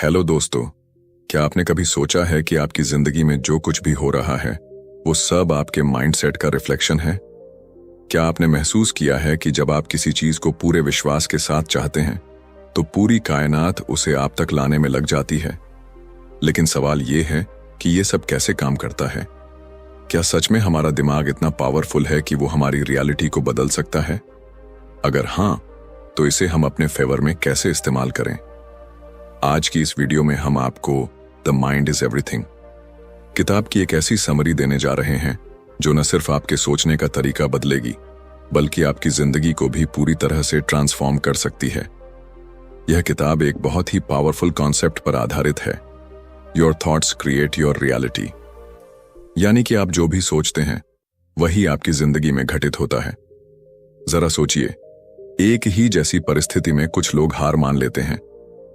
Hello दोस्तों, क्या आपने कभी सोचा है कि आपकी जिंदगी में जो कुछ भी हो रहा है वो सब आपके माइंडसेट का रिफ्लेक्शन है? क्या आपने महसूस किया है कि जब आप किसी चीज को पूरे विश्वास के साथ चाहते हैं तो पूरी कायनात उसे आप तक लाने में लग जाती है? लेकिन सवाल ये है कि ये सब कैसे काम करता है? क्या सच में हमारा दिमाग इतना पावरफुल है कि वो हमारी रियलिटी को बदल सकता है? अगर हाँ, तो इसे हम अपने फेवर में कैसे इस्तेमाल करें? आज की इस वीडियो में हम आपको द माइंड इज एवरीथिंग किताब की एक ऐसी समरी देने जा रहे हैं जो न सिर्फ आपके सोचने का तरीका बदलेगी बल्कि आपकी जिंदगी को भी पूरी तरह से ट्रांसफॉर्म कर सकती है। यह किताब एक बहुत ही पावरफुल कॉन्सेप्ट पर आधारित है, your thoughts create your reality. यानी कि आप जो भी सोचते हैं वही आपकी जिंदगी में घटित होता है। जरा सोचिए, एक ही जैसी परिस्थिति में कुछ लोग हार मान लेते हैं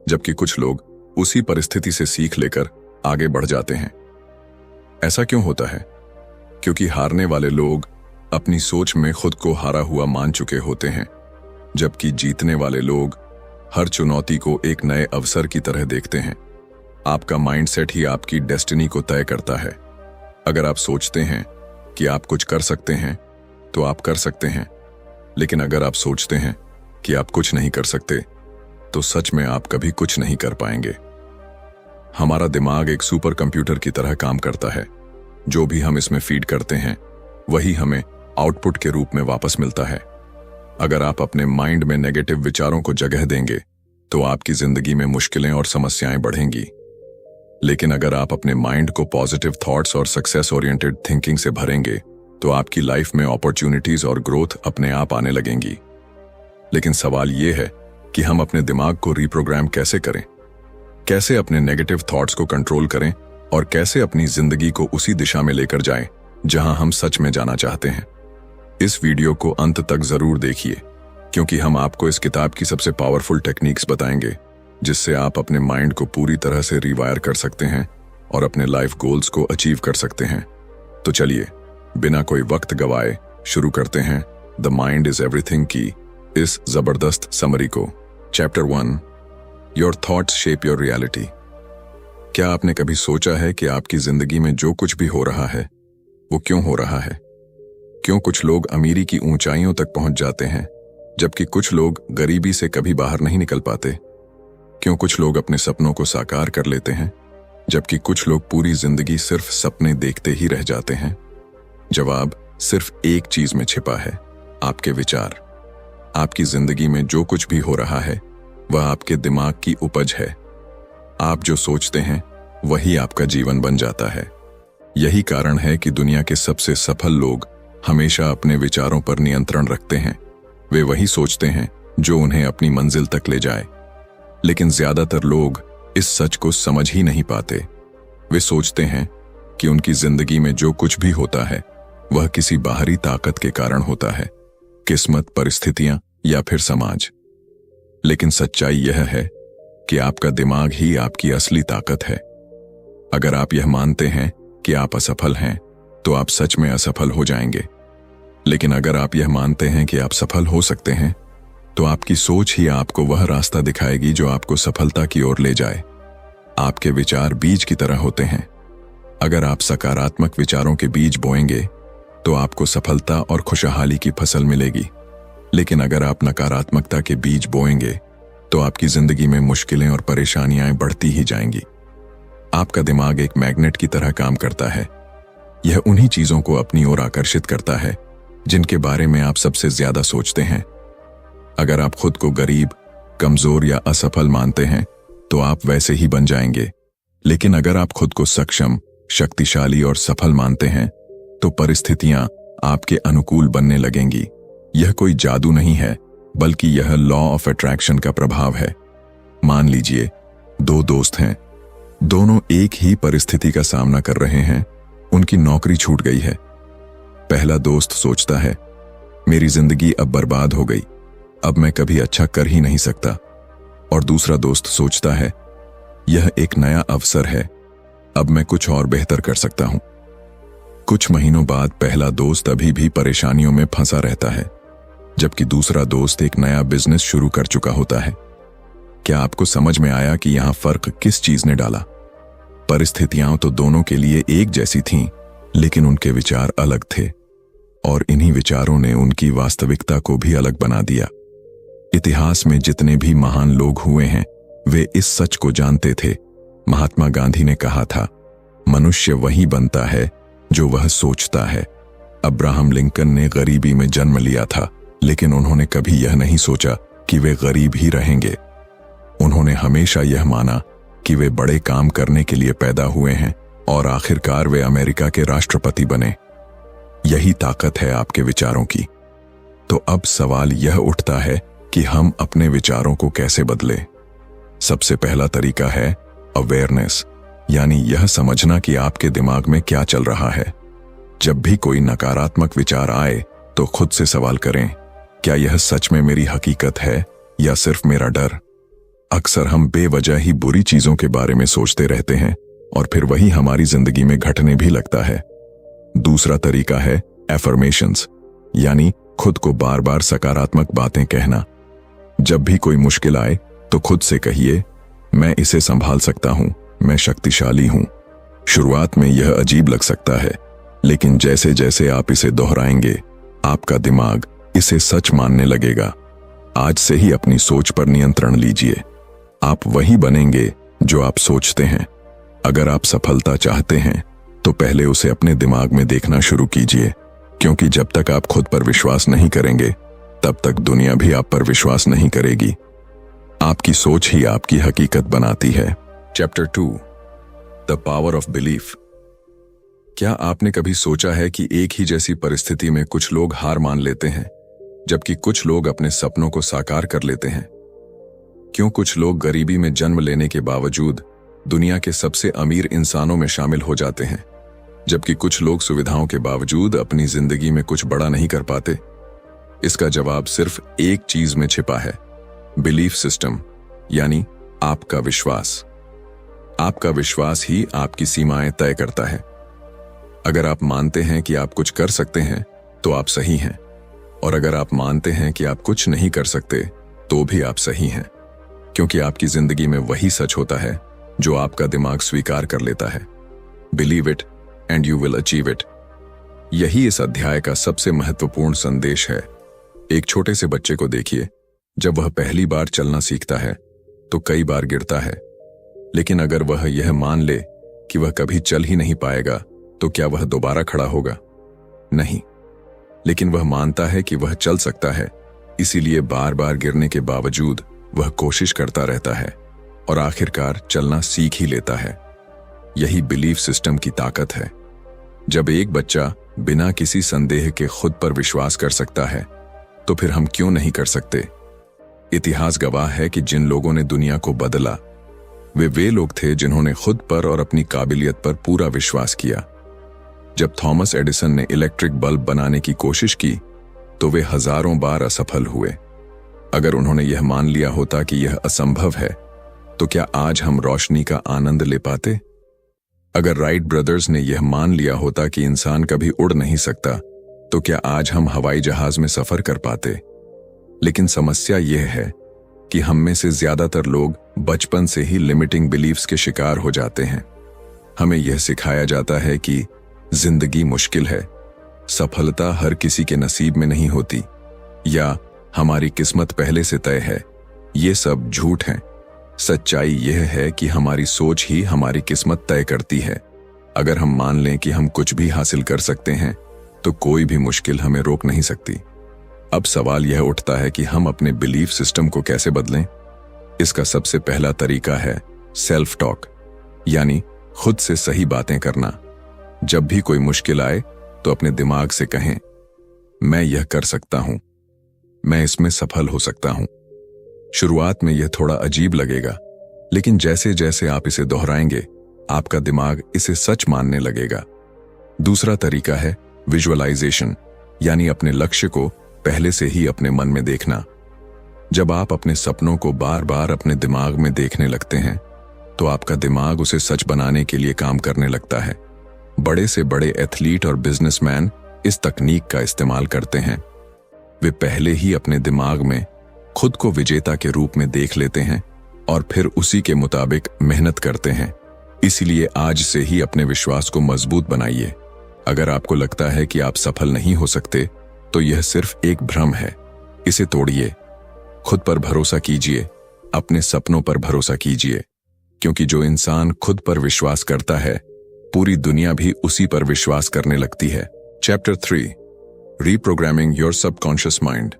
जबकि कुछ लोग उसी परिस्थिति से सीख लेकर आगे बढ़ जाते हैं। ऐसा क्यों होता है? क्योंकि हारने वाले लोग अपनी सोच में खुद को हारा हुआ मान चुके होते हैं, जबकि जीतने वाले लोग हर चुनौती को एक नए अवसर की तरह देखते हैं। आपका माइंडसेट ही आपकी डेस्टिनी को तय करता है। अगर आप सोचते हैं कि आप कुछ कर सकते हैं तो आप कर सकते हैं, लेकिन अगर आप सोचते हैं कि आप कुछ नहीं कर सकते तो सच में आप कभी कुछ नहीं कर पाएंगे। हमारा दिमाग एक सुपर कंप्यूटर की तरह काम करता है। जो भी हम इसमें फीड करते हैं वही हमें आउटपुट के रूप में वापस मिलता है। अगर आप अपने माइंड में नेगेटिव विचारों को जगह देंगे तो आपकी जिंदगी में मुश्किलें और समस्याएं बढ़ेंगी। लेकिन अगर आप अपने माइंड को पॉजिटिव थॉट्स और सक्सेस ओरिएंटेड थिंकिंग से भरेंगे तो आपकी लाइफ में अपॉर्चुनिटीज और ग्रोथ अपने आप आने लगेंगी। लेकिन सवाल यह है कि हम अपने दिमाग को रिप्रोग्राम कैसे करें, कैसे अपने नेगेटिव थॉट्स को कंट्रोल करें और कैसे अपनी जिंदगी को उसी दिशा में लेकर जाएं जहां हम सच में जाना चाहते हैं। इस वीडियो को अंत तक जरूर देखिए, क्योंकि हम आपको इस किताब की सबसे पावरफुल टेक्निक्स बताएंगे जिससे आप अपने माइंड को पूरी तरह से रिवायर कर सकते हैं और अपने लाइफ गोल्स को अचीव कर सकते हैं। तो चलिए, बिना कोई वक्त गवाए शुरू करते हैं द माइंड इज एवरीथिंग की इस जबरदस्त समरी को। Chapter 1, your thoughts shape your reality. क्या आपने कभी सोचा है कि आपकी जिंदगी में जो कुछ भी हो रहा है वो क्यों हो रहा है? क्यों कुछ लोग अमीरी की ऊंचाइयों तक पहुंच जाते हैं जबकि कुछ लोग गरीबी से कभी बाहर नहीं निकल पाते? क्यों कुछ लोग अपने सपनों को साकार कर लेते हैं जबकि कुछ लोग पूरी जिंदगी सिर्फ सपने देखते ही रह जाते हैं? जवाब सिर्फ एक चीज में छिपा है, आपके विचार। आपकी जिंदगी में जो कुछ भी हो रहा है वह आपके दिमाग की उपज है। आप जो सोचते हैं वही आपका जीवन बन जाता है। यही कारण है कि दुनिया के सबसे सफल लोग हमेशा अपने विचारों पर नियंत्रण रखते हैं। वे वही सोचते हैं जो उन्हें अपनी मंजिल तक ले जाए। लेकिन ज्यादातर लोग इस सच को समझ ही नहीं पाते। वे सोचते हैं कि उनकी जिंदगी में जो कुछ भी होता है वह किसी बाहरी ताकत के कारण होता है, किस्मत, परिस्थितियां या फिर समाज। लेकिन सच्चाई यह है कि आपका दिमाग ही आपकी असली ताकत है। अगर आप यह मानते हैं कि आप असफल हैं तो आप सच में असफल हो जाएंगे। लेकिन अगर आप यह मानते हैं कि आप सफल हो सकते हैं तो आपकी सोच ही आपको वह रास्ता दिखाएगी जो आपको सफलता की ओर ले जाए। आपके विचार बीज की तरह होते हैं। अगर आप सकारात्मक विचारों के बीज बोएंगे तो आपको सफलता और खुशहाली की फसल मिलेगी। लेकिन अगर आप नकारात्मकता के बीज बोएंगे तो आपकी जिंदगी में मुश्किलें और परेशानियां बढ़ती ही जाएंगी। आपका दिमाग एक मैग्नेट की तरह काम करता है। यह उन्हीं चीजों को अपनी ओर आकर्षित करता है जिनके बारे में आप सबसे ज्यादा सोचते हैं। अगर आप खुद को गरीब, कमजोर या असफल मानते हैं तो आप वैसे ही बन जाएंगे। लेकिन अगर आप खुद को सक्षम, शक्तिशाली और सफल मानते हैं तो परिस्थितियां आपके अनुकूल बनने लगेंगी। यह कोई जादू नहीं है, बल्कि यह लॉ ऑफ अट्रैक्शन का प्रभाव है। मान लीजिए, दो दोस्त हैं, दोनों एक ही परिस्थिति का सामना कर रहे हैं। उनकी नौकरी छूट गई है। पहला दोस्त सोचता है, मेरी जिंदगी अब बर्बाद हो गई, अब मैं कभी अच्छा कर ही नहीं सकता। और दूसरा दोस्त सोचता है, यह एक नया अवसर है, अब मैं कुछ और बेहतर कर सकता हूं। कुछ महीनों बाद पहला दोस्त अभी भी परेशानियों में फंसा रहता है, जबकि दूसरा दोस्त एक नया बिजनेस शुरू कर चुका होता है। क्या आपको समझ में आया कि यहां फर्क किस चीज ने डाला? परिस्थितियां तो दोनों के लिए एक जैसी थीं, लेकिन उनके विचार अलग थे और इन्हीं विचारों ने उनकी वास्तविकता को भी अलग बना दिया। इतिहास में जितने भी महान लोग हुए हैं वे इस सच को जानते थे। महात्मा गांधी ने कहा था, मनुष्य वही बनता है जो वह सोचता है। अब्राहम लिंकन ने गरीबी में जन्म लिया था, लेकिन उन्होंने कभी यह नहीं सोचा कि वे गरीब ही रहेंगे। उन्होंने हमेशा यह माना कि वे बड़े काम करने के लिए पैदा हुए हैं और आखिरकार वे अमेरिका के राष्ट्रपति बने। यही ताकत है आपके विचारों की। तो अब सवाल यह उठता है कि हम अपने विचारों को कैसे बदलें। सबसे पहला तरीका है अवेयरनेस, यानी यह समझना कि आपके दिमाग में क्या चल रहा है। जब भी कोई नकारात्मक विचार आए तो खुद से सवाल करें, क्या यह सच में मेरी हकीकत है या सिर्फ मेरा डर? अक्सर हम बेवजह ही बुरी चीजों के बारे में सोचते रहते हैं और फिर वही हमारी जिंदगी में घटने भी लगता है। दूसरा तरीका है एफर्मेशंस, यानी खुद को बार बार सकारात्मक बातें कहना। जब भी कोई मुश्किल आए तो खुद से कहिए, मैं इसे संभाल सकता हूं, मैं शक्तिशाली हूं। शुरुआत में यह अजीब लग सकता है, लेकिन जैसे जैसे आप इसे दोहराएंगे आपका दिमाग इसे सच मानने लगेगा। आज से ही अपनी सोच पर नियंत्रण लीजिए। आप वही बनेंगे जो आप सोचते हैं। अगर आप सफलता चाहते हैं तो पहले उसे अपने दिमाग में देखना शुरू कीजिए, क्योंकि जब तक आप खुद पर विश्वास नहीं करेंगे तब तक दुनिया भी आप पर विश्वास नहीं करेगी। आपकी सोच ही आपकी हकीकत बनाती है। Chapter 2, the power of belief. क्या आपने कभी सोचा है कि एक ही जैसी परिस्थिति में कुछ लोग हार मान लेते हैं जबकि कुछ लोग अपने सपनों को साकार कर लेते हैं? क्यों कुछ लोग गरीबी में जन्म लेने के बावजूद दुनिया के सबसे अमीर इंसानों में शामिल हो जाते हैं, जबकि कुछ लोग सुविधाओं के बावजूद अपनी जिंदगी में कुछ बड़ा नहीं कर पाते? इसका जवाब सिर्फ एक चीज में छिपा है, बिलीफ सिस्टम, यानी आपका विश्वास। आपका विश्वास ही आपकी सीमाएं तय करता है। अगर आप मानते हैं कि आप कुछ कर सकते हैं तो आप सही हैं, और अगर आप मानते हैं कि आप कुछ नहीं कर सकते तो भी आप सही हैं, क्योंकि आपकी जिंदगी में वही सच होता है जो आपका दिमाग स्वीकार कर लेता है। Believe it and you will achieve it. यही इस अध्याय का सबसे महत्वपूर्ण संदेश है। एक छोटे से बच्चे को देखिए, जब वह पहली बार चलना सीखता है तो कई बार गिरता है, लेकिन अगर वह यह मान ले कि वह कभी चल ही नहीं पाएगा तो क्या वह दोबारा खड़ा होगा? नहीं, लेकिन वह मानता है कि वह चल सकता है, इसीलिए बार बार गिरने के बावजूद वह कोशिश करता रहता है और आखिरकार चलना सीख ही लेता है। यही बिलीफ सिस्टम की ताकत है। जब एक बच्चा बिना किसी संदेह के खुद पर विश्वास कर सकता है तो फिर हम क्यों नहीं कर सकते? इतिहास गवाह है कि जिन लोगों ने दुनिया को बदला वे लोग थे जिन्होंने खुद पर और अपनी काबिलियत पर पूरा विश्वास किया। जब थॉमस एडिसन ने इलेक्ट्रिक बल्ब बनाने की कोशिश की तो वे हजारों बार असफल हुए। अगर उन्होंने यह मान लिया होता कि यह असंभव है तो क्या आज हम रोशनी का आनंद ले पाते? अगर राइट ब्रदर्स ने यह मान लिया होता कि इंसान कभी उड़ नहीं सकता तो क्या आज हम हवाई जहाज में सफर कर पाते? लेकिन समस्या यह है कि हम में से ज्यादातर लोग बचपन से ही लिमिटिंग बिलीफ्स के शिकार हो जाते हैं। हमें यह सिखाया जाता है कि जिंदगी मुश्किल है, सफलता हर किसी के नसीब में नहीं होती, या हमारी किस्मत पहले से तय है। ये सब झूठ है। सच्चाई यह है कि हमारी सोच ही हमारी किस्मत तय करती है। अगर हम मान लें कि हम कुछ भी हासिल कर सकते हैं तो कोई भी मुश्किल हमें रोक नहीं सकती। अब सवाल यह उठता है कि हम अपने बिलीफ सिस्टम को कैसे बदलें? इसका सबसे पहला तरीका है सेल्फ टॉक, यानी खुद से सही बातें करना। जब भी कोई मुश्किल आए तो अपने दिमाग से कहें, मैं यह कर सकता हूं, मैं इसमें सफल हो सकता हूं। शुरुआत में यह थोड़ा अजीब लगेगा, लेकिन जैसे जैसे आप इसे दोहराएंगे आपका दिमाग इसे सच मानने लगेगा। दूसरा तरीका है विजुअलाइजेशन, यानी अपने लक्ष्य को पहले से ही अपने मन में देखना। जब आप अपने सपनों को बार बार अपने दिमाग में देखने लगते हैं तो आपका दिमाग उसे सच बनाने के लिए काम करने लगता है। बड़े से बड़े एथलीट और बिजनेसमैन इस तकनीक का इस्तेमाल करते हैं। वे पहले ही अपने दिमाग में खुद को विजेता के रूप में देख लेते हैं और फिर उसी के मुताबिक मेहनत करते हैं। इसलिए आज से ही अपने विश्वास को मजबूत बनाइए। अगर आपको लगता है कि आप सफल नहीं हो सकते, तो यह सिर्फ एक भ्रम है। इसे तोड़िए। खुद पर भरोसा कीजिए, अपने सपनों पर भरोसा कीजिए, क्योंकि जो इंसान खुद पर विश्वास करता है, पूरी दुनिया भी उसी पर विश्वास करने लगती है। Chapter 3, reprogramming your subconscious mind.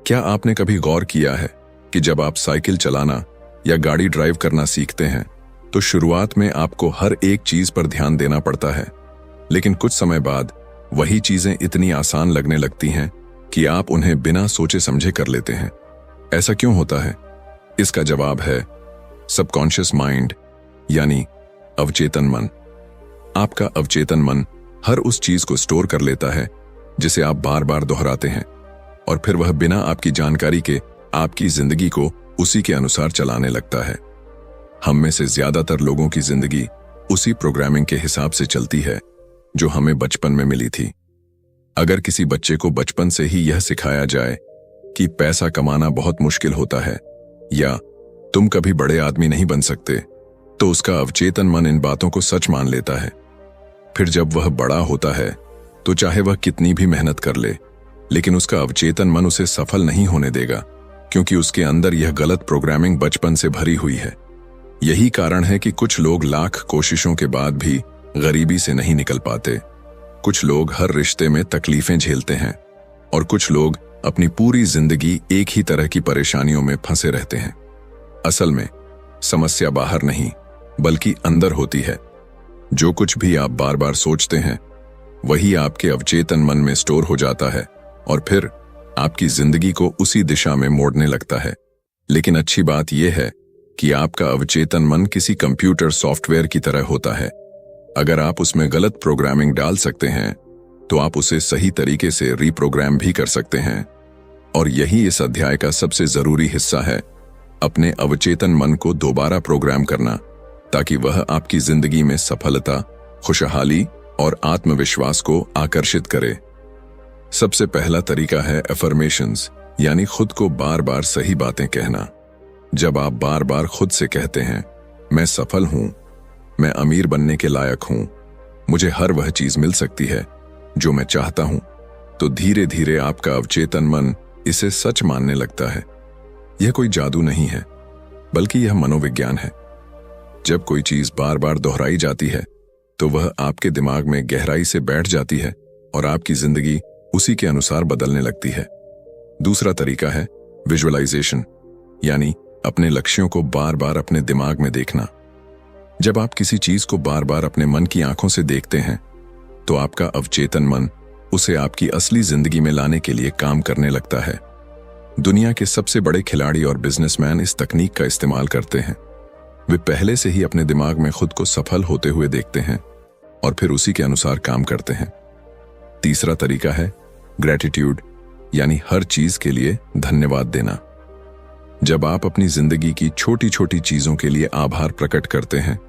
क्या आपने कभी गौर किया है कि जब आप साइकिल चलाना या गाड़ी ड्राइव करना सीखते हैं, तो शुरुआत में आपको हर एक चीज पर ध्यान देना पड़ता है, लेकिन कुछ समय बाद वही चीजें इतनी आसान लगने लगती हैं कि आप उन्हें बिना सोचे समझे कर लेते हैं। ऐसा क्यों होता है? इसका जवाब है सबकॉन्शियस माइंड, यानी अवचेतन मन। आपका अवचेतन मन हर उस चीज को स्टोर कर लेता है जिसे आप बार बार दोहराते हैं, और फिर वह बिना आपकी जानकारी के आपकी जिंदगी को उसी के अनुसार चलाने लगता है। हम में से ज्यादातर लोगों की जिंदगी उसी प्रोग्रामिंग के हिसाब से चलती है जो हमें बचपन में मिली थी। अगर किसी बच्चे को बचपन से ही यह सिखाया जाए कि पैसा कमाना बहुत मुश्किल होता है या तुम कभी बड़े आदमी नहीं बन सकते, तो उसका अवचेतन मन इन बातों को सच मान लेता है। फिर जब वह बड़ा होता है, तो चाहे वह कितनी भी मेहनत कर ले, लेकिन उसका अवचेतन मन उसे सफल नहीं होने देगा, क्योंकि उसके अंदर यह गलत प्रोग्रामिंग बचपन से भरी हुई है। यही कारण है कि कुछ लोग लाख कोशिशों के बाद भी गरीबी से नहीं निकल पाते। कुछ लोग हर रिश्ते में तकलीफें झेलते हैं, और कुछ लोग अपनी पूरी जिंदगी एक ही तरह की परेशानियों में फंसे रहते हैं। असल में समस्या बाहर नहीं, बल्कि अंदर होती है। जो कुछ भी आप बार बार सोचते हैं, वही आपके अवचेतन मन में स्टोर हो जाता है और फिर आपकी जिंदगी को उसी दिशा में मोड़ने लगता है। लेकिन अच्छी बात यह है कि आपका अवचेतन मन किसी कंप्यूटर सॉफ्टवेयर की तरह होता है। अगर आप उसमें गलत प्रोग्रामिंग डाल सकते हैं, तो आप उसे सही तरीके से रीप्रोग्राम भी कर सकते हैं। और यही इस अध्याय का सबसे जरूरी हिस्सा है, अपने अवचेतन मन को दोबारा प्रोग्राम करना, ताकि वह आपकी जिंदगी में सफलता, खुशहाली और आत्मविश्वास को आकर्षित करे। सबसे पहला तरीका है अफर्मेशंस, यानी खुद को बार बार सही बातें कहना। जब आप बार बार खुद से कहते हैं, मैं सफल हूं, मैं अमीर बनने के लायक हूं, मुझे हर वह चीज मिल सकती है जो मैं चाहता हूं, तो धीरे धीरे आपका अवचेतन मन इसे सच मानने लगता है। यह कोई जादू नहीं है, बल्कि यह मनोविज्ञान है। जब कोई चीज बार बार दोहराई जाती है, तो वह आपके दिमाग में गहराई से बैठ जाती है और आपकी जिंदगी उसी के अनुसार बदलने लगती है। दूसरा तरीका है विजुअलाइजेशन, यानी अपने लक्ष्यों को बार बार अपने दिमाग में देखना। जब आप किसी चीज को बार बार अपने मन की आंखों से देखते हैं, तो आपका अवचेतन मन उसे आपकी असली जिंदगी में लाने के लिए काम करने लगता है। दुनिया के सबसे बड़े खिलाड़ी और बिजनेसमैन इस तकनीक का इस्तेमाल करते हैं। वे पहले से ही अपने दिमाग में खुद को सफल होते हुए देखते हैं और फिर उसी के अनुसार काम करते हैं। तीसरा तरीका है ग्रैटिट्यूड, यानी हर चीज के लिए धन्यवाद देना। जब आप अपनी जिंदगी की छोटी छोटी चीजों के लिए आभार प्रकट करते हैं,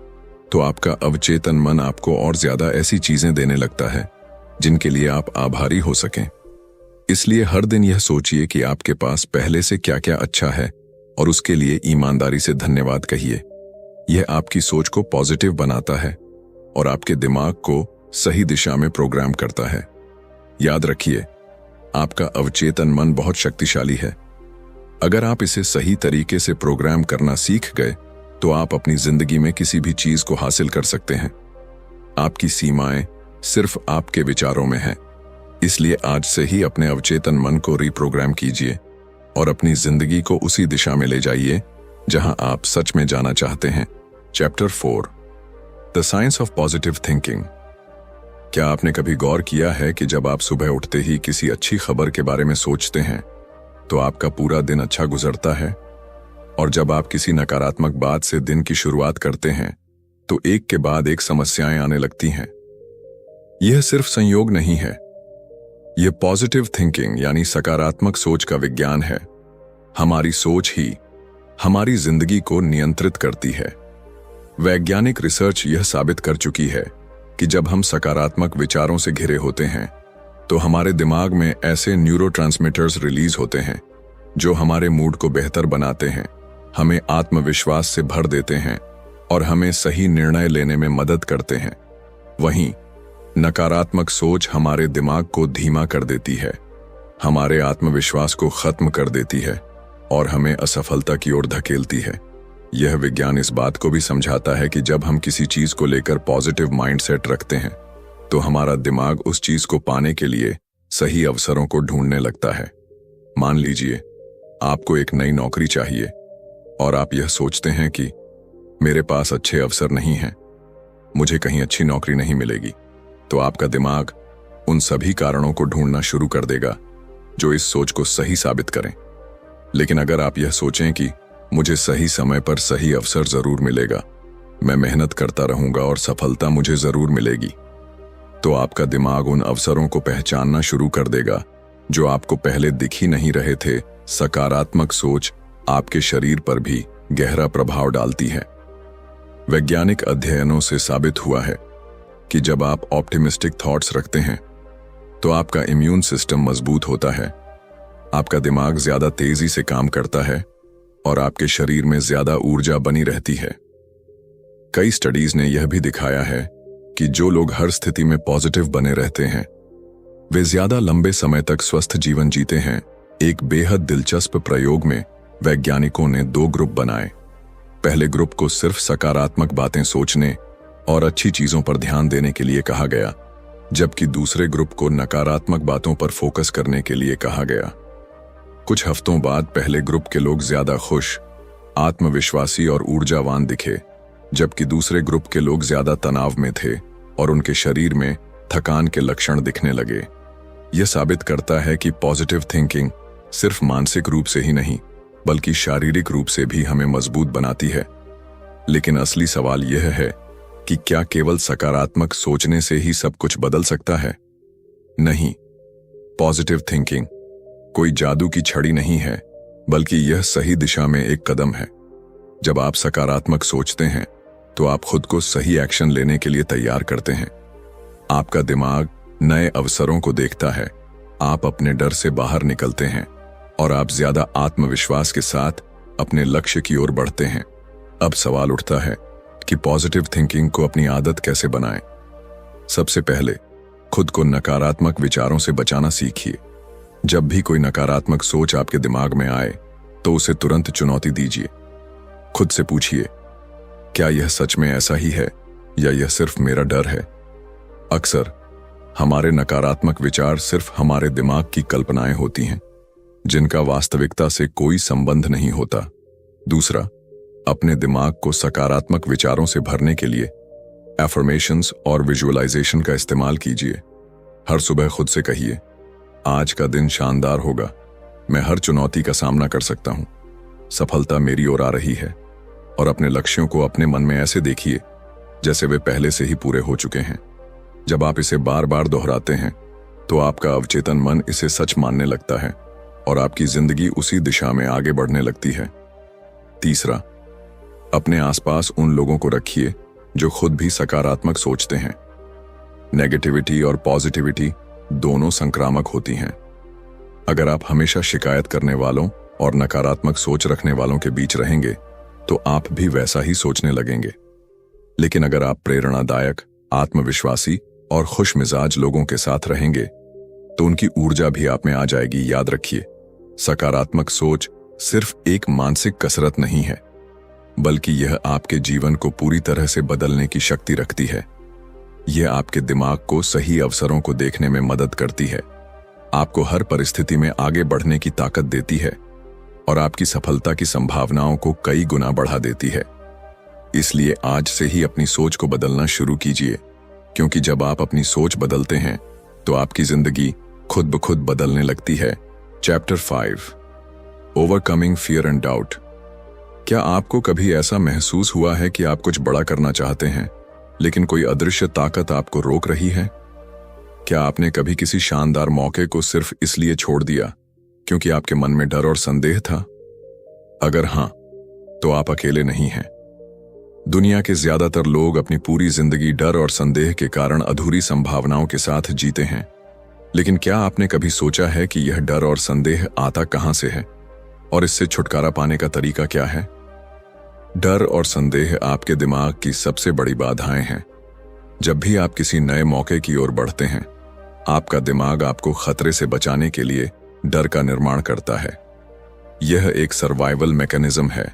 तो आपका अवचेतन मन आपको और ज्यादा ऐसी चीजें देने लगता है जिनके लिए आप आभारी हो सकें। इसलिए हर दिन यह सोचिए कि आपके पास पहले से क्या क्या अच्छा है और उसके लिए ईमानदारी से धन्यवाद कहिए। यह आपकी सोच को पॉजिटिव बनाता है और आपके दिमाग को सही दिशा में प्रोग्राम करता है। याद रखिए, आपका अवचेतन मन बहुत शक्तिशाली है। अगर आप इसे सही तरीके से प्रोग्राम करना सीख गए, तो आप अपनी जिंदगी में किसी भी चीज को हासिल कर सकते हैं। आपकी सीमाएं सिर्फ आपके विचारों में हैं। इसलिए आज से ही अपने अवचेतन मन को रीप्रोग्राम कीजिए और अपनी जिंदगी को उसी दिशा में ले जाइए जहां आप सच में जाना चाहते हैं। Chapter 4, the science of positive thinking. क्या आपने कभी गौर किया है कि जब आप सुबह उठते ही किसी अच्छी खबर के बारे में सोचते हैं, तो आपका पूरा दिन अच्छा गुजरता है, और जब आप किसी नकारात्मक बात से दिन की शुरुआत करते हैं, तो एक के बाद एक समस्याएं आने लगती हैं। यह सिर्फ संयोग नहीं है, यह पॉजिटिव थिंकिंग यानी सकारात्मक सोच का विज्ञान है। हमारी सोच ही हमारी जिंदगी को नियंत्रित करती है। वैज्ञानिक रिसर्च यह साबित कर चुकी है कि जब हम सकारात्मक विचारों से घिरे होते हैं, तो हमारे दिमाग में ऐसे न्यूरोट्रांसमीटर्स रिलीज होते हैं जो हमारे मूड को बेहतर बनाते हैं हमें आत्मविश्वास से भर देते हैं और हमें सही निर्णय लेने में मदद करते हैं। वहीं नकारात्मक सोच हमारे दिमाग को धीमा कर देती है, हमारे आत्मविश्वास को खत्म कर देती है और हमें असफलता की ओर धकेलती है। यह विज्ञान इस बात को भी समझाता है कि जब हम किसी चीज को लेकर पॉजिटिव माइंडसेट रखते हैं तो हमारा दिमाग उस चीज को पाने के लिए सही अवसरों को ढूंढने लगता है। मान लीजिए आपको एक नई नौकरी चाहिए और आप यह सोचते हैं कि मेरे पास अच्छे अवसर नहीं हैं, मुझे कहीं अच्छी नौकरी नहीं मिलेगी, तो आपका दिमाग उन सभी कारणों को ढूंढना शुरू कर देगा जो इस सोच को सही साबित करें। लेकिन अगर आप यह सोचें कि मुझे सही समय पर सही अवसर जरूर मिलेगा, मैं मेहनत करता रहूंगा और सफलता मुझे जरूर मिलेगी, तो आपका दिमाग उन अवसरों को पहचानना शुरू कर देगा जो आपको पहले दिख ही नहीं रहे थे। सकारात्मक सोच आपके शरीर पर भी गहरा प्रभाव डालती है। वैज्ञानिक अध्ययनों से साबित हुआ है कि जब आप ऑप्टिमिस्टिक थॉट्स रखते हैं तो आपका इम्यून सिस्टम मजबूत होता है, आपका दिमाग ज्यादा तेजी से काम करता है और आपके शरीर में ज्यादा ऊर्जा बनी रहती है। कई स्टडीज ने यह भी दिखाया है कि जो लोग हर स्थिति में पॉजिटिव बने रहते हैं वे ज्यादा लंबे समय तक स्वस्थ जीवन जीते हैं। एक बेहद दिलचस्प प्रयोग में वैज्ञानिकों ने 2 ग्रुप बनाए। पहले ग्रुप को सिर्फ सकारात्मक बातें सोचने और अच्छी चीजों पर ध्यान देने के लिए कहा गया, जबकि दूसरे ग्रुप को नकारात्मक बातों पर फोकस करने के लिए कहा गया। कुछ हफ्तों बाद पहले ग्रुप के लोग ज्यादा खुश, आत्मविश्वासी और ऊर्जावान दिखे, जबकि दूसरे ग्रुप के लोग ज्यादा तनाव में थे और उनके शरीर में थकान के लक्षण दिखने लगे। यह साबित करता है कि पॉजिटिव थिंकिंग सिर्फ मानसिक रूप से ही नहीं बल्कि शारीरिक रूप से भी हमें मजबूत बनाती है। लेकिन असली सवाल यह है कि क्या केवल सकारात्मक सोचने से ही सब कुछ बदल सकता है? नहीं, पॉजिटिव थिंकिंग कोई जादू की छड़ी नहीं है, बल्कि यह सही दिशा में एक कदम है। जब आप सकारात्मक सोचते हैं तो आप खुद को सही एक्शन लेने के लिए तैयार करते हैं। आपका दिमाग नए अवसरों को देखता है, आप अपने डर से बाहर निकलते हैं और आप ज्यादा आत्मविश्वास के साथ अपने लक्ष्य की ओर बढ़ते हैं। अब सवाल उठता है कि पॉजिटिव थिंकिंग को अपनी आदत कैसे बनाएं? सबसे पहले खुद को नकारात्मक विचारों से बचाना सीखिए। जब भी कोई नकारात्मक सोच आपके दिमाग में आए तो उसे तुरंत चुनौती दीजिए। खुद से पूछिए, क्या यह सच में ऐसा ही है या यह सिर्फ मेरा डर है? अक्सर हमारे नकारात्मक विचार सिर्फ हमारे दिमाग की कल्पनाएं होती हैं, जिनका वास्तविकता से कोई संबंध नहीं होता। दूसरा, अपने दिमाग को सकारात्मक विचारों से भरने के लिए एफर्मेशंस और विजुअलाइजेशन का इस्तेमाल कीजिए। हर सुबह खुद से कहिए, आज का दिन शानदार होगा, मैं हर चुनौती का सामना कर सकता हूं, सफलता मेरी ओर आ रही है। और अपने लक्ष्यों को अपने मन में ऐसे देखिए जैसे वे पहले से ही पूरे हो चुके हैं। जब आप इसे बार बार दोहराते हैं तो आपका अवचेतन मन इसे सच मानने लगता है और आपकी जिंदगी उसी दिशा में आगे बढ़ने लगती है। तीसरा, अपने आसपास उन लोगों को रखिए जो खुद भी सकारात्मक सोचते हैं। नेगेटिविटी और पॉजिटिविटी दोनों संक्रामक होती हैं। अगर आप हमेशा शिकायत करने वालों और नकारात्मक सोच रखने वालों के बीच रहेंगे तो आप भी वैसा ही सोचने लगेंगे। लेकिन अगर आप प्रेरणादायक, आत्मविश्वासी और खुश मिजाज लोगों के साथ रहेंगे तो उनकी ऊर्जा भी आप में आ जाएगी। याद रखिए, सकारात्मक सोच सिर्फ एक मानसिक कसरत नहीं है, बल्कि यह आपके जीवन को पूरी तरह से बदलने की शक्ति रखती है। यह आपके दिमाग को सही अवसरों को देखने में मदद करती है, आपको हर परिस्थिति में आगे बढ़ने की ताकत देती है और आपकी सफलता की संभावनाओं को कई गुना बढ़ा देती है। इसलिए आज से ही अपनी सोच को बदलना शुरू कीजिए, क्योंकि जब आप अपनी सोच बदलते हैं तो आपकी जिंदगी खुद ब खुद बदलने लगती है। Chapter 5, overcoming fear and doubt. क्या आपको कभी ऐसा महसूस हुआ है कि आप कुछ बड़ा करना चाहते हैं लेकिन कोई अदृश्य ताकत आपको रोक रही है? क्या आपने कभी किसी शानदार मौके को सिर्फ इसलिए छोड़ दिया क्योंकि आपके मन में डर और संदेह था? अगर हां, तो आप अकेले नहीं हैं। दुनिया के ज्यादातर लोग अपनी पूरी जिंदगी डर और संदेह के कारण अधूरी संभावनाओं के साथ जीते हैं। लेकिन क्या आपने कभी सोचा है कि यह डर और संदेह आता कहां से है और इससे छुटकारा पाने का तरीका क्या है? डर और संदेह आपके दिमाग की सबसे बड़ी बाधाएं हैं। जब भी आप किसी नए मौके की ओर बढ़ते हैं, आपका दिमाग आपको खतरे से बचाने के लिए डर का निर्माण करता है। यह एक सर्वाइवल मैकेनिज्म है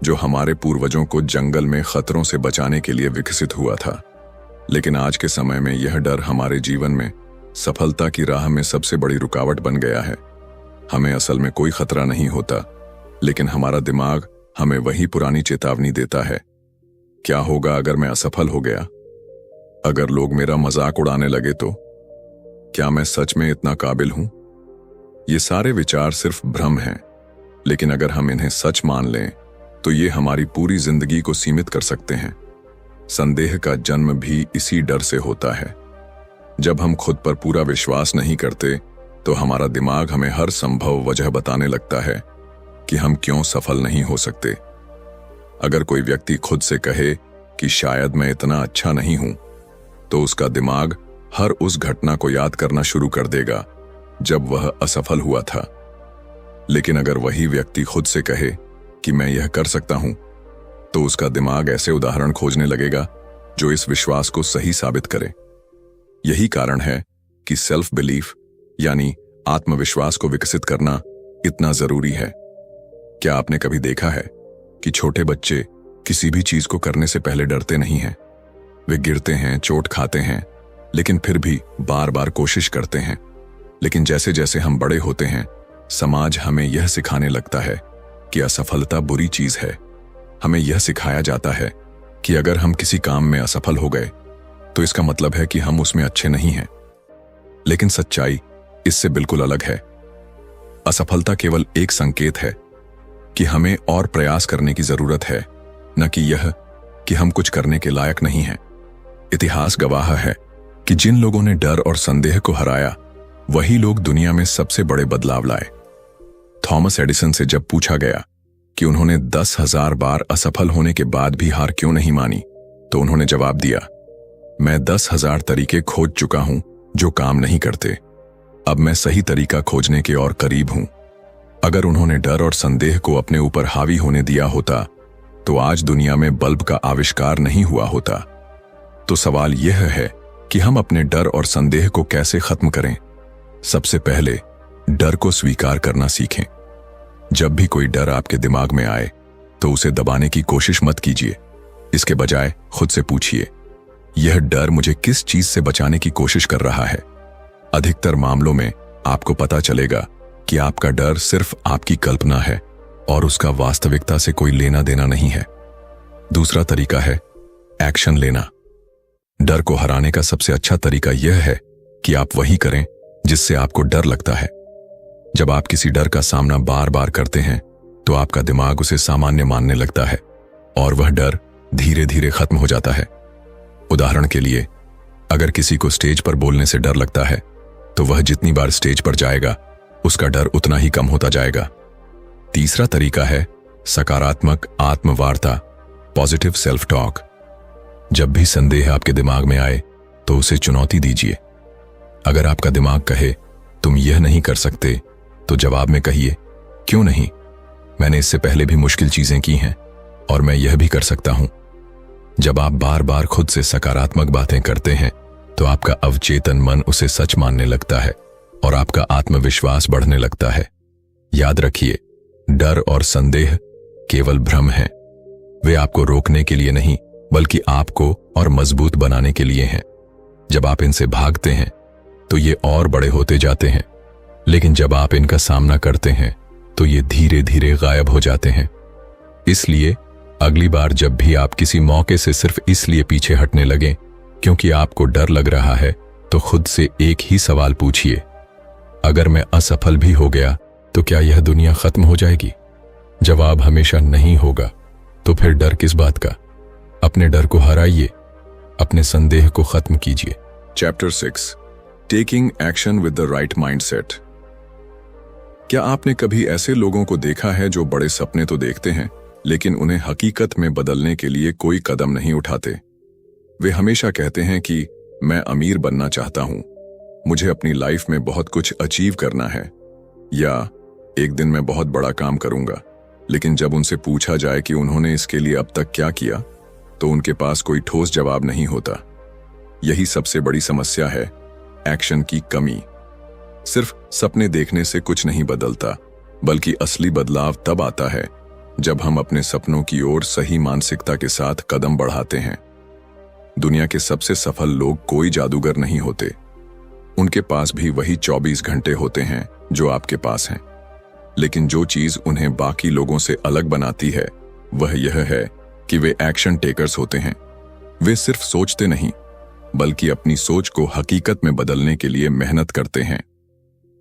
जो हमारे पूर्वजों को जंगल में खतरों से बचाने के लिए विकसित हुआ था। लेकिन आज के समय में यह डर हमारे जीवन में सफलता की राह में सबसे बड़ी रुकावट बन गया है। हमें असल में कोई खतरा नहीं होता, लेकिन हमारा दिमाग हमें वही पुरानी चेतावनी देता है। क्या होगा अगर मैं असफल हो गया? अगर लोग मेरा मजाक उड़ाने लगे तो? क्या मैं सच में इतना काबिल हूं? ये सारे विचार सिर्फ भ्रम हैं, लेकिन अगर हम इन्हें सच मान लें तो ये हमारी पूरी जिंदगी को सीमित कर सकते हैं। संदेह का जन्म भी इसी डर से होता है। जब हम खुद पर पूरा विश्वास नहीं करते तो हमारा दिमाग हमें हर संभव वजह बताने लगता है कि हम क्यों सफल नहीं हो सकते। अगर कोई व्यक्ति खुद से कहे कि शायद मैं इतना अच्छा नहीं हूं, तो उसका दिमाग हर उस घटना को याद करना शुरू कर देगा जब वह असफल हुआ था। लेकिन अगर वही व्यक्ति खुद से कहे कि मैं यह कर सकता हूं, तो उसका दिमाग ऐसे उदाहरण खोजने लगेगा जो इस विश्वास को सही साबित करे। यही कारण है कि सेल्फ बिलीफ यानी आत्मविश्वास को विकसित करना इतना जरूरी है। क्या आपने कभी देखा है कि छोटे बच्चे किसी भी चीज को करने से पहले डरते नहीं हैं? वे गिरते हैं, चोट खाते हैं, लेकिन फिर भी बार बार कोशिश करते हैं। लेकिन जैसे जैसे हम बड़े होते हैं, समाज हमें यह सिखाने लगता है कि असफलता बुरी चीज है। हमें यह सिखाया जाता है कि अगर हम किसी काम में असफल हो गए तो इसका मतलब है कि हम उसमें अच्छे नहीं हैं। लेकिन सच्चाई इससे बिल्कुल अलग है। असफलता केवल एक संकेत है कि हमें और प्रयास करने की जरूरत है, न कि यह कि हम कुछ करने के लायक नहीं हैं। इतिहास गवाह है कि जिन लोगों ने डर और संदेह को हराया, वही लोग दुनिया में सबसे बड़े बदलाव लाए। थॉमस एडिसन से जब पूछा गया कि उन्होंने 10,000 बार असफल होने के बाद भी हार क्यों नहीं मानी, तो उन्होंने जवाब दिया, मैं 10,000 तरीके खोज चुका हूं जो काम नहीं करते। अब मैं सही तरीका खोजने के और करीब हूं। अगर उन्होंने डर और संदेह को अपने ऊपर हावी होने दिया होता, तो आज दुनिया में बल्ब का आविष्कार नहीं हुआ होता। तो सवाल यह है कि हम अपने डर और संदेह को कैसे खत्म करें। सबसे पहले डर को स्वीकार करना सीखें। जब भी कोई डर आपके दिमाग में आए तो उसे दबाने की कोशिश मत कीजिए। इसके बजाय खुद से पूछिए, यह डर मुझे किस चीज से बचाने की कोशिश कर रहा है। अधिकतर मामलों में आपको पता चलेगा कि आपका डर सिर्फ आपकी कल्पना है और उसका वास्तविकता से कोई लेना देना नहीं है। दूसरा तरीका है एक्शन लेना। डर को हराने का सबसे अच्छा तरीका यह है कि आप वही करें जिससे आपको डर लगता है। जब आप किसी डर का सामना बार बार करते हैं तो आपका दिमाग उसे सामान्य मानने लगता है और वह डर धीरे धीरे खत्म हो जाता है। उदाहरण के लिए, अगर किसी को स्टेज पर बोलने से डर लगता है तो वह जितनी बार स्टेज पर जाएगा उसका डर उतना ही कम होता जाएगा। तीसरा तरीका है सकारात्मक आत्मवार्ता, पॉजिटिव सेल्फ टॉक। जब भी संदेह आपके दिमाग में आए तो उसे चुनौती दीजिए। अगर आपका दिमाग कहे तुम यह नहीं कर सकते, तो जवाब में कहिए, क्यों नहीं, मैंने इससे पहले भी मुश्किल चीजें की हैं और मैं यह भी कर सकता हूं। जब आप बार बार खुद से सकारात्मक बातें करते हैं तो आपका अवचेतन मन उसे सच मानने लगता है और आपका आत्मविश्वास बढ़ने लगता है। याद रखिए, डर और संदेह केवल भ्रम हैं। वे आपको रोकने के लिए नहीं, बल्कि आपको और मजबूत बनाने के लिए हैं। जब आप इनसे भागते हैं तो ये और बड़े होते जाते हैं, लेकिन जब आप इनका सामना करते हैं तो ये धीरे धीरे गायब हो जाते हैं। इसलिए अगली बार जब भी आप किसी मौके से सिर्फ इसलिए पीछे हटने लगें क्योंकि आपको डर लग रहा है, तो खुद से एक ही सवाल पूछिए, अगर मैं असफल भी हो गया तो क्या यह दुनिया खत्म हो जाएगी? जवाब हमेशा नहीं होगा। तो फिर डर किस बात का? अपने डर को हराइए, अपने संदेह को खत्म कीजिए। Chapter 6, taking action with the right mindset. क्या आपने कभी ऐसे लोगों को देखा है जो बड़े सपने तो देखते हैं, लेकिन उन्हें हकीकत में बदलने के लिए कोई कदम नहीं उठाते? वे हमेशा कहते हैं कि मैं अमीर बनना चाहता हूं, मुझे अपनी लाइफ में बहुत कुछ अचीव करना है, या एक दिन मैं बहुत बड़ा काम करूंगा, लेकिन जब उनसे पूछा जाए कि उन्होंने इसके लिए अब तक क्या किया, तो उनके पास कोई ठोस जवाब नहीं होता। यही सबसे बड़ी समस्या है, एक्शन की कमी। सिर्फ सपने देखने से कुछ नहीं बदलता, बल्कि असली बदलाव तब आता है जब हम अपने सपनों की ओर सही मानसिकता के साथ कदम बढ़ाते हैं। दुनिया के सबसे सफल लोग कोई जादूगर नहीं होते। उनके पास भी वही 24 घंटे होते हैं जो आपके पास हैं। लेकिन जो चीज उन्हें बाकी लोगों से अलग बनाती है वह यह है कि वे एक्शन टेकर्स होते हैं। वे सिर्फ सोचते नहीं, बल्कि अपनी सोच को हकीकत में बदलने के लिए मेहनत करते हैं।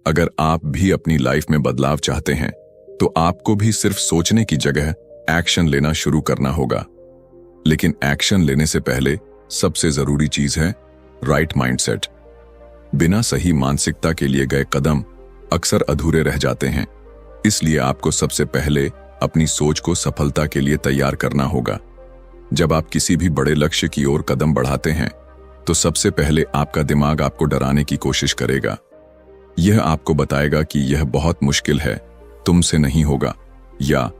अगर आप भी अपनी लाइफ में बदलाव चाहते हैं, तो आपको भी सिर्फ सोचने की जगह एक्शन लेना शुरू करना होगा। लेकिन एक्शन लेने से पहले सबसे जरूरी चीज है राइट माइंडसेट। बिना सही मानसिकता के लिए गए कदम अक्सर अधूरे रह जाते हैं। इसलिए आपको सबसे पहले अपनी सोच को सफलता के लिए तैयार करना होगा। जब आप किसी भी बड़े लक्ष्य की ओर कदम बढ़ाते हैं, तो सबसे पहले आपका दिमाग आपको डराने की कोशिश करेगा। यह आपको बताएगा कि यह बहुत मुश्किल है, तुमसे नहीं होगा, या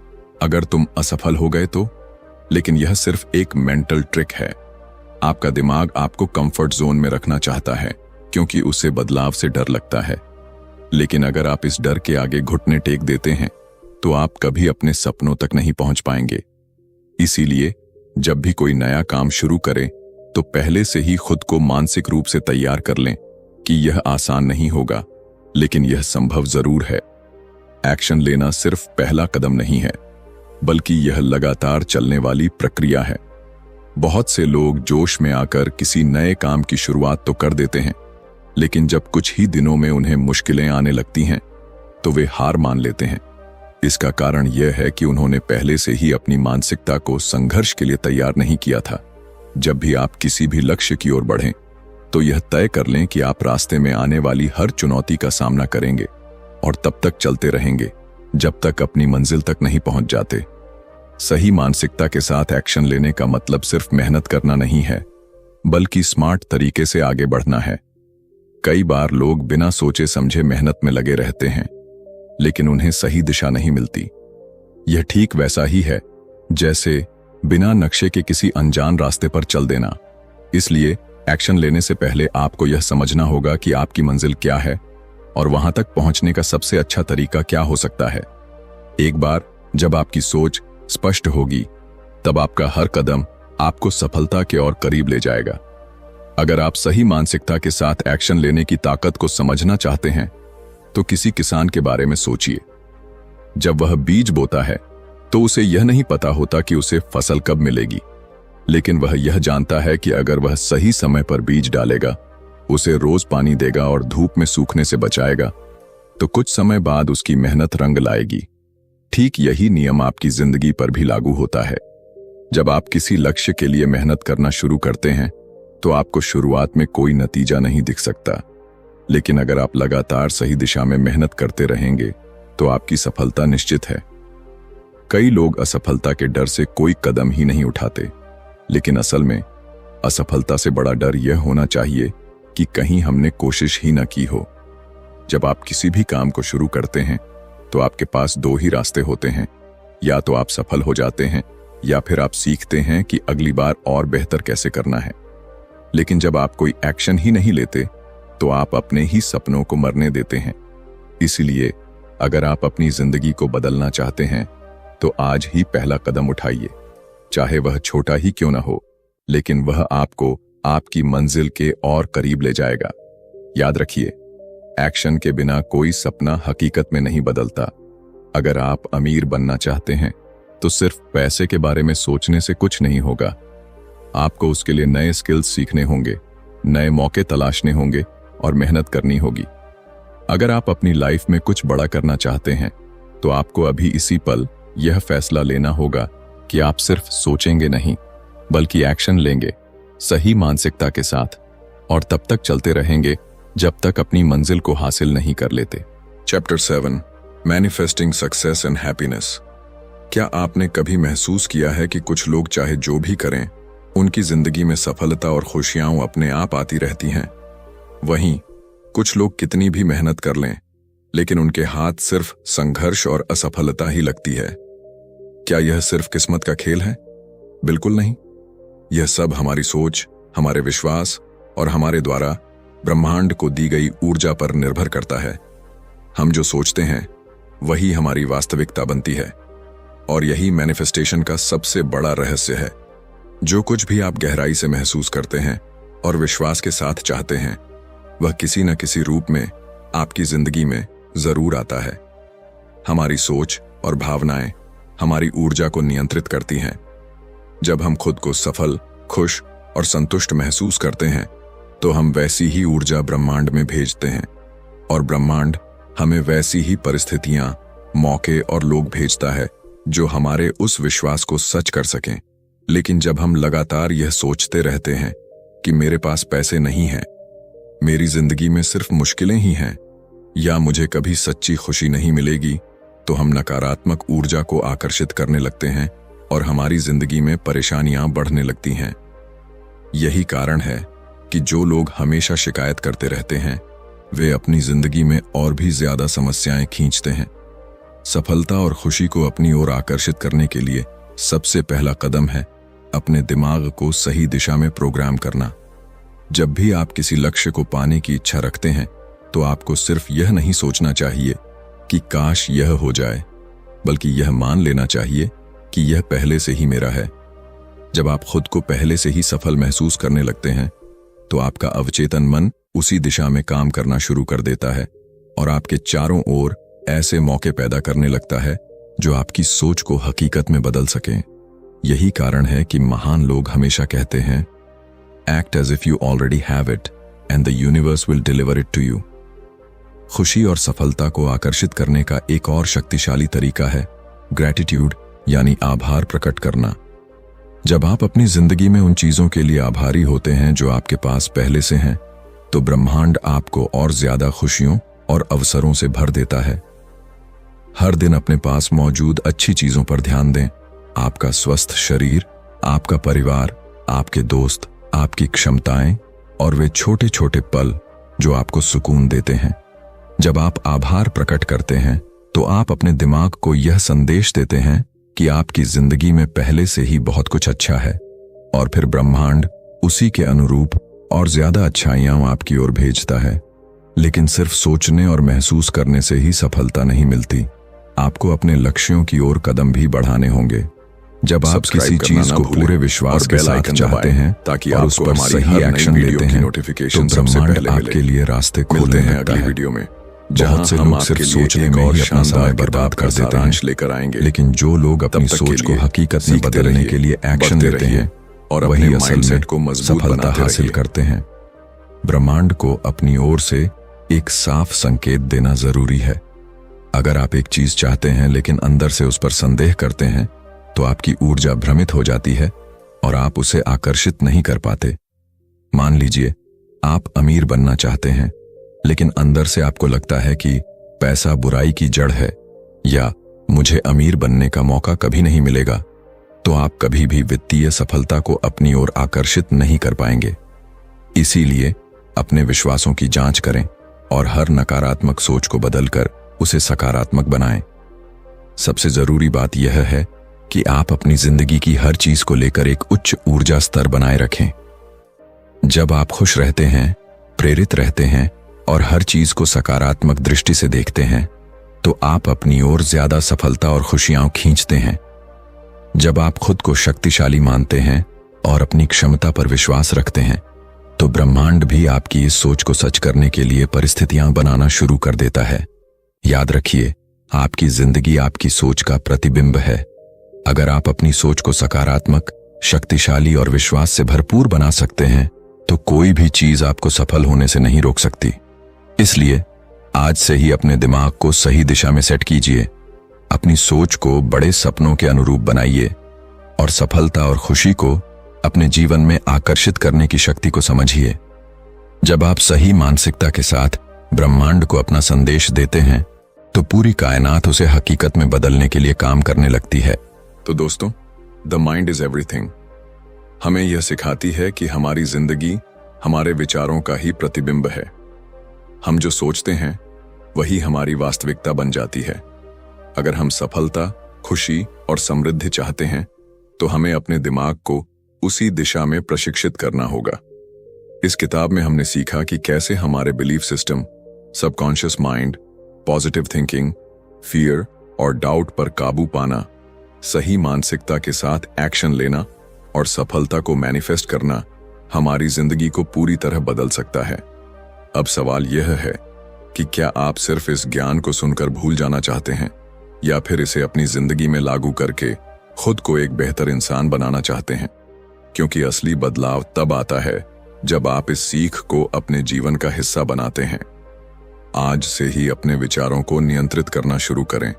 अगर तुम असफल हो गए तो। लेकिन यह सिर्फ एक मेंटल ट्रिक है। आपका दिमाग आपको कंफर्ट जोन में रखना चाहता है, क्योंकि उसे बदलाव से डर लगता है। लेकिन अगर आप इस डर के आगे घुटने टेक देते हैं, तो आप कभी अपने सपनों तक नहीं पहुंच पाएंगे। इसीलिए जब भी कोई नया काम शुरू करें, तो पहले से ही खुद को मानसिक रूप से तैयार कर लें कि यह आसान नहीं होगा, लेकिन यह संभव जरूर है। एक्शन लेना सिर्फ पहला कदम नहीं है, बल्कि यह लगातार चलने वाली प्रक्रिया है। बहुत से लोग जोश में आकर किसी नए काम की शुरुआत तो कर देते हैं, लेकिन जब कुछ ही दिनों में उन्हें मुश्किलें आने लगती हैं, तो वे हार मान लेते हैं। इसका कारण यह है कि उन्होंने पहले से ही अपनी मानसिकता को संघर्ष के लिए तैयार नहीं किया था। जब भी आप किसी भी लक्ष्य की ओर बढ़ें, तो यह तय कर लें कि आप रास्ते में आने वाली हर चुनौती का सामना करेंगे और तब तक चलते रहेंगे जब तक अपनी मंजिल तक नहीं पहुंच जाते। सही मानसिकता के साथ एक्शन लेने का मतलब सिर्फ मेहनत करना नहीं है, बल्कि स्मार्ट तरीके से आगे बढ़ना है। कई बार लोग बिना सोचे समझे मेहनत में लगे रहते हैं, लेकिन उन्हें सही दिशा नहीं मिलती। यह ठीक वैसा ही है जैसे बिना नक्शे के किसी अनजान रास्ते पर चल देना। इसलिए एक्शन लेने से पहले आपको यह समझना होगा कि आपकी मंजिल क्या है और वहां तक पहुंचने का सबसे अच्छा तरीका क्या हो सकता है। एक बार जब आपकी सोच स्पष्ट होगी, तब आपका हर कदम आपको सफलता के और करीब ले जाएगा। अगर आप सही मानसिकता के साथ एक्शन लेने की ताकत को समझना चाहते हैं, तो किसी किसान के बारे में सोचिए। जब वह बीज बोता है, तो उसे यह नहीं पता होता कि उसे फसल कब मिलेगी, लेकिन वह यह जानता है कि अगर वह सही समय पर बीज डालेगा, उसे रोज पानी देगा और धूप में सूखने से बचाएगा, तो कुछ समय बाद उसकी मेहनत रंग लाएगी। ठीक यही नियम आपकी जिंदगी पर भी लागू होता है। जब आप किसी लक्ष्य के लिए मेहनत करना शुरू करते हैं, तो आपको शुरुआत में कोई नतीजा नहीं दिख सकता, लेकिन अगर आप लगातार सही दिशा में मेहनत करते रहेंगे, तो आपकी सफलता निश्चित है। कई लोग असफलता के डर से कोई कदम ही नहीं उठाते, लेकिन असल में असफलता से बड़ा डर यह होना चाहिए कि कहीं हमने कोशिश ही न की हो। जब आप किसी भी काम को शुरू करते हैं, तो आपके पास दो ही रास्ते होते हैं। या तो आप सफल हो जाते हैं, या फिर आप सीखते हैं कि अगली बार और बेहतर कैसे करना है। लेकिन जब आप कोई एक्शन ही नहीं लेते, तो आप अपने ही सपनों को मरने देते हैं। इसलिए अगर आप अपनी जिंदगी को बदलना चाहते हैं, तो आज ही पहला कदम उठाइए। चाहे वह छोटा ही क्यों ना हो, लेकिन वह आपको आपकी मंजिल के और करीब ले जाएगा। याद रखिए, एक्शन के बिना कोई सपना हकीकत में नहीं बदलता। अगर आप अमीर बनना चाहते हैं, तो सिर्फ पैसे के बारे में सोचने से कुछ नहीं होगा। आपको उसके लिए नए स्किल्स सीखने होंगे, नए मौके तलाशने होंगे और मेहनत करनी होगी। अगर आप अपनी लाइफ में कुछ बड़ा करना चाहते हैं, तो आपको अभी इसी पल यह फैसला लेना होगा कि आप सिर्फ सोचेंगे नहीं, बल्कि एक्शन लेंगे सही मानसिकता के साथ, और तब तक चलते रहेंगे जब तक अपनी मंजिल को हासिल नहीं कर लेते। Chapter 7 manifesting success and happiness. क्या आपने कभी महसूस किया है कि कुछ लोग चाहे जो भी करें, उनकी जिंदगी में सफलता और खुशियां अपने आप आती रहती हैं? वहीं कुछ लोग कितनी भी मेहनत कर लें, लेकिन उनके हाथ सिर्फ संघर्ष और असफलता ही लगती है। क्या यह सिर्फ किस्मत का खेल है? बिल्कुल नहीं। यह सब हमारी सोच, हमारे विश्वास और हमारे द्वारा ब्रह्मांड को दी गई ऊर्जा पर निर्भर करता है। हम जो सोचते हैं वही हमारी वास्तविकता बनती है, और यही मैनिफेस्टेशन का सबसे बड़ा रहस्य है। जो कुछ भी आप गहराई से महसूस करते हैं और विश्वास के साथ चाहते हैं, वह किसी न किसी रूप में आपकी जिंदगी में जरूर आता है। हमारी सोच और भावनाएं हमारी ऊर्जा को नियंत्रित करती हैं। जब हम खुद को सफल, खुश और संतुष्ट महसूस करते हैं, तो हम वैसी ही ऊर्जा ब्रह्मांड में भेजते हैं, और ब्रह्मांड हमें वैसी ही परिस्थितियां, मौके और लोग भेजता है जो हमारे उस विश्वास को सच कर सकें। लेकिन जब हम लगातार यह सोचते रहते हैं कि मेरे पास पैसे नहीं हैं, मेरी जिंदगी में सिर्फ मुश्किलें ही हैं, या मुझे कभी सच्ची खुशी नहीं मिलेगी, तो हम नकारात्मक ऊर्जा को आकर्षित करने लगते हैं और हमारी जिंदगी में परेशानियां बढ़ने लगती हैं। यही कारण है कि जो लोग हमेशा शिकायत करते रहते हैं, वे अपनी जिंदगी में और भी ज्यादा समस्याएं खींचते हैं। सफलता और खुशी को अपनी ओर आकर्षित करने के लिए सबसे पहला कदम है अपने दिमाग को सही दिशा में प्रोग्राम करना। जब भी आप किसी लक्ष्य को पाने की इच्छा रखते हैं, तो आपको सिर्फ यह नहीं सोचना चाहिए कि काश यह हो जाए, बल्कि यह मान लेना चाहिए कि यह पहले से ही मेरा है। जब आप खुद को पहले से ही सफल महसूस करने लगते हैं, तो आपका अवचेतन मन उसी दिशा में काम करना शुरू कर देता है और आपके चारों ओर ऐसे मौके पैदा करने लगता है जो आपकी सोच को हकीकत में बदल सकें। यही कारण है कि महान लोग हमेशा कहते हैं, act as if you already have it and the universe will deliver it to you. खुशी और सफलता को आकर्षित करने का एक और शक्तिशाली तरीका है ग्रैटिट्यूड, यानी आभार प्रकट करना। जब आप अपनी जिंदगी में उन चीजों के लिए आभारी होते हैं जो आपके पास पहले से हैं, तो ब्रह्मांड आपको और ज्यादा खुशियों और अवसरों से भर देता है। हर दिन अपने पास मौजूद अच्छी चीजों पर ध्यान दें। आपका स्वस्थ शरीर, आपका परिवार, आपके दोस्त, आपकी क्षमताएं और वे छोटे छोटे पल जो आपको सुकून देते हैं। जब आप आभार प्रकट करते हैं, तो आप अपने दिमाग को यह संदेश देते हैं कि आपकी जिंदगी में पहले से ही बहुत कुछ अच्छा है, और फिर ब्रह्मांड उसी के अनुरूप और ज्यादा अच्छाइयां आपकी ओर भेजता है। लेकिन सिर्फ सोचने और महसूस करने से ही सफलता नहीं मिलती। आपको अपने लक्ष्यों की ओर कदम भी बढ़ाने होंगे। जब आप किसी चीज को पूरे विश्वास के साथ चाहते हैं ताकि और उस पर सही एक्शन लेते हैं, तो ब्रह्मांड आपके लिए रास्ते खोलने लगता है। वीडियो में बहुत से लोग सिर्फ सोचने में ही अपना समय बर्बाद कर देते हैं, लेकर आएंगे। लेकिन जो लोग अपनी सोच को हकीकत में बदलने के लिए एक्शन लेते हैं, और वही असल में सफलता हासिल करते हैं। ब्रह्मांड को अपनी ओर से एक साफ संकेत देना जरूरी है। अगर आप एक चीज चाहते हैं लेकिन अंदर से उस पर संदेह करते हैं, तो आपकी ऊर्जा भ्रमित हो जाती है और आप उसे आकर्षित नहीं कर पाते। मान लीजिए आप अमीर बनना चाहते हैं, लेकिन अंदर से आपको लगता है कि पैसा बुराई की जड़ है, या मुझे अमीर बनने का मौका कभी नहीं मिलेगा, तो आप कभी भी वित्तीय सफलता को अपनी ओर आकर्षित नहीं कर पाएंगे। इसीलिए अपने विश्वासों की जांच करें और हर नकारात्मक सोच को बदलकर उसे सकारात्मक बनाएं। सबसे जरूरी बात यह है कि आप अपनी जिंदगी की हर चीज को लेकर एक उच्च ऊर्जा स्तर बनाए रखें। जब आप खुश रहते हैं, प्रेरित रहते हैं और हर चीज को सकारात्मक दृष्टि से देखते हैं, तो आप अपनी ओर ज्यादा सफलता और खुशियां खींचते हैं। जब आप खुद को शक्तिशाली मानते हैं और अपनी क्षमता पर विश्वास रखते हैं, तो ब्रह्मांड भी आपकी इस सोच को सच करने के लिए परिस्थितियां बनाना शुरू कर देता है। याद रखिए, आपकी जिंदगी आपकी सोच का प्रतिबिंब है। अगर आप अपनी सोच को सकारात्मक, शक्तिशाली और विश्वास से भरपूर बना सकते हैं, तो कोई भी चीज आपको सफल होने से नहीं रोक सकती। इसलिए आज से ही अपने दिमाग को सही दिशा में सेट कीजिए, अपनी सोच को बड़े सपनों के अनुरूप बनाइए और सफलता और खुशी को अपने जीवन में आकर्षित करने की शक्ति को समझिए। जब आप सही मानसिकता के साथ ब्रह्मांड को अपना संदेश देते हैं, तो पूरी कायनात उसे हकीकत में बदलने के लिए काम करने लगती है। तो दोस्तों, द माइंड इज एवरीथिंग हमें यह सिखाती है कि हमारी जिंदगी हमारे विचारों का ही प्रतिबिंब है। हम जो सोचते हैं वही हमारी वास्तविकता बन जाती है। अगर हम सफलता, खुशी और समृद्धि चाहते हैं तो हमें अपने दिमाग को उसी दिशा में प्रशिक्षित करना होगा। इस किताब में हमने सीखा कि कैसे हमारे belief system, subconscious mind, positive thinking, fear और डाउट पर काबू पाना, सही मानसिकता के साथ एक्शन लेना और सफलता को मैनिफेस्ट करना हमारी जिंदगी को पूरी तरह बदल सकता है। अब सवाल यह है कि क्या आप सिर्फ इस ज्ञान को सुनकर भूल जाना चाहते हैं या फिर इसे अपनी जिंदगी में लागू करके खुद को एक बेहतर इंसान बनाना चाहते हैं? क्योंकि असली बदलाव तब आता है जब आप इस सीख को अपने जीवन का हिस्सा बनाते हैं। आज से ही अपने विचारों को नियंत्रित करना शुरू करें,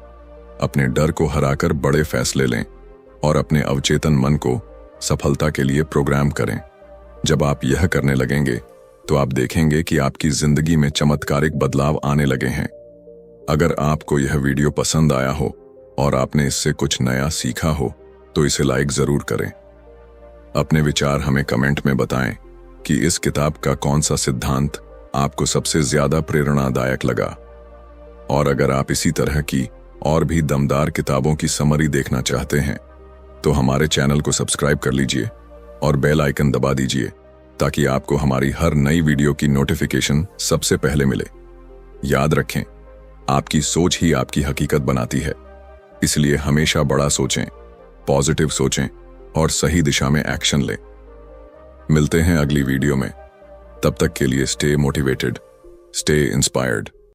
अपने डर को हराकर बड़े फैसले लें और अपने अवचेतन मन को सफलता के लिए प्रोग्राम करें। जब आप यह करने लगेंगे तो आप देखेंगे कि आपकी जिंदगी में चमत्कारिक बदलाव आने लगे हैं। अगर आपको यह वीडियो पसंद आया हो और आपने इससे कुछ नया सीखा हो तो इसे लाइक जरूर करें। अपने विचार हमें कमेंट में बताएं कि इस किताब का कौन सा सिद्धांत आपको सबसे ज्यादा प्रेरणादायक लगा। और अगर आप इसी तरह की और भी दमदार किताबों की समरी देखना चाहते हैं तो हमारे चैनल को सब्सक्राइब कर लीजिए और बेल आइकन दबा दीजिए ताकि आपको हमारी हर नई वीडियो की नोटिफिकेशन सबसे पहले मिले। याद रखें, आपकी सोच ही आपकी हकीकत बनाती है, इसलिए हमेशा बड़ा सोचें, पॉजिटिव सोचें और सही दिशा में एक्शन लें। मिलते हैं अगली वीडियो में। तब तक के लिए स्टे मोटिवेटेड, स्टे इंस्पायर्ड।